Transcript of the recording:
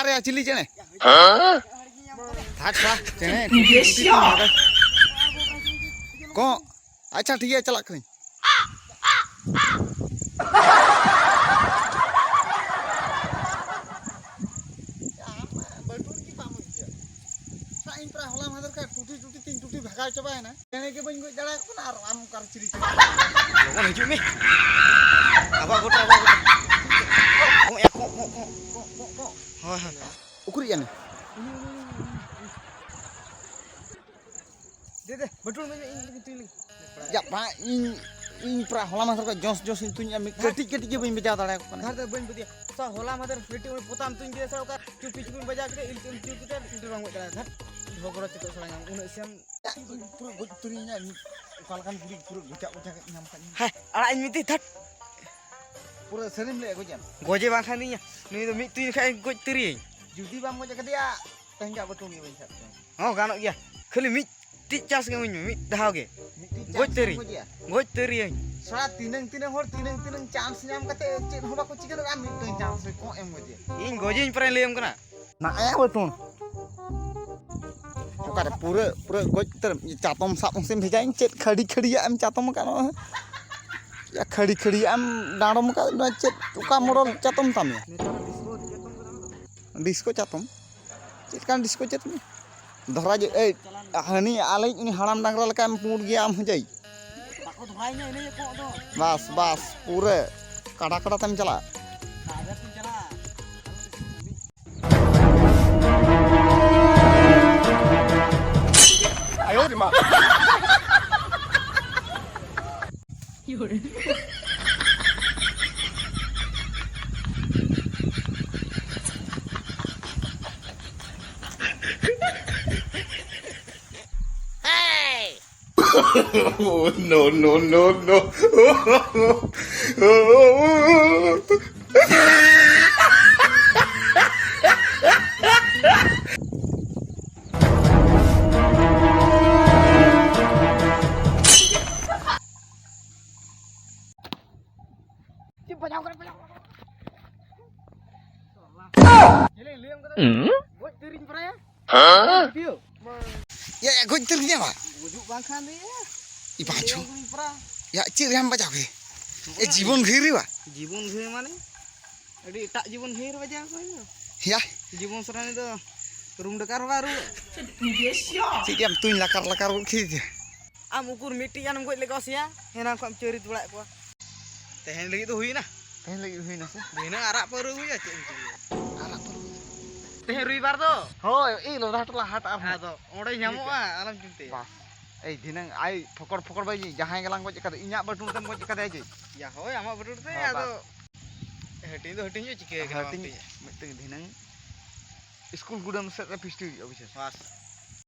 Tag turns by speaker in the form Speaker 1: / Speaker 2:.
Speaker 1: रे चिली चने हाथ सा चने को अच्छा ठीक है चला करें होला मदर का टूटी तीन टूटी भगा चबा है ना चने के बन गई जड़ा को ना आराम कर चिली लोगन हिजु में आबा गोटा को एको हां हां उकुरी जाने दे बटुल में इन तुई या पा इन प्रा होला मदर का जोस जोस इन तुई मी कटी कटी के बन बजा दाड़ा को घर बन बदिया सा होला मदर पेटी में पोताम तुई जे सा का चुपी चुपी बजा के इल चुपी के इल रंग दाड़ा घर भोगरो चितो सला नाम उन सेम पूरा गोज तुरीnya उकालkan गुडी पूरा गोचा के नाम का हाय आड़ा इन मिति थट पूरा सरीम ले गोजन गोजे बां खानी नी तो मित तुई खाय गोज तुरी जुदी बाम गोजा कदिया तंगा बटुल में बन हां गानो गया खाली मित ती चास के मित दहाव के गोज तुरी सड़ा तीनंग हर तीनंग चांस नाम कते चेत हो बाको चिकन आ मित तुई चांस को एम गोजे इन गोजिन पर लेम कना ना आया बटुल ओकारे पूरे पूरे गोज तर चातम साप से भेजा इन चेत खड़ी खड़ी एम चातम का या खड़ी खड़ी एम डाड़म का चेत ओका मोडल चातम ताम डिस्को चातम चेत कान डिस्को चेत में धरा जे ए हनी आले इन हराम डांगरा लका एम पुड गया am हजई ताको धराई ने इने को दो बस बस पूरे काड़ा काड़ा तम चला काड़ा तम चला आयो रे मां योरे
Speaker 2: Oh, no, no, no, no.
Speaker 1: बजाओ कर बजाओ ले लेम कर गोज तेरिन पराया हां या गोज तेरिन बा गुजु बां खान दे इ बाछु या चिर हम बजाओ के ए जीवन घेरी बा जीवन घेरी माने अडी एटा जीवन घेर बजा को या जीवन सराने तो रूम डकार बारू ठीक हम तुई लकार लकार खी दे आम उकुर मिट्टी जानम गोज लेगसिया हेना को चोरी तुड़ा को तेहन लगी तो हुई ना तेहन लगी हुई ना से देना आरा पर हुई चे आरा पर तेहन रुइबार दो होय ए लोधा टला हाट आ हा दो ओडे ᱧᱟᱢᱚᱜᱼᱟ आलम चिंते बस ए दिनंग आई फकड़ फकड़ बाई जहां गलांग गोज कदे इᱧᱟ बटुल तम गोज कदे जे या होय आमा बटुल ते आदो हटिन दो हटिन जो चिके हटिन मिटे दिनंग स्कूल गुडम से पिस्टी अभिषेक बस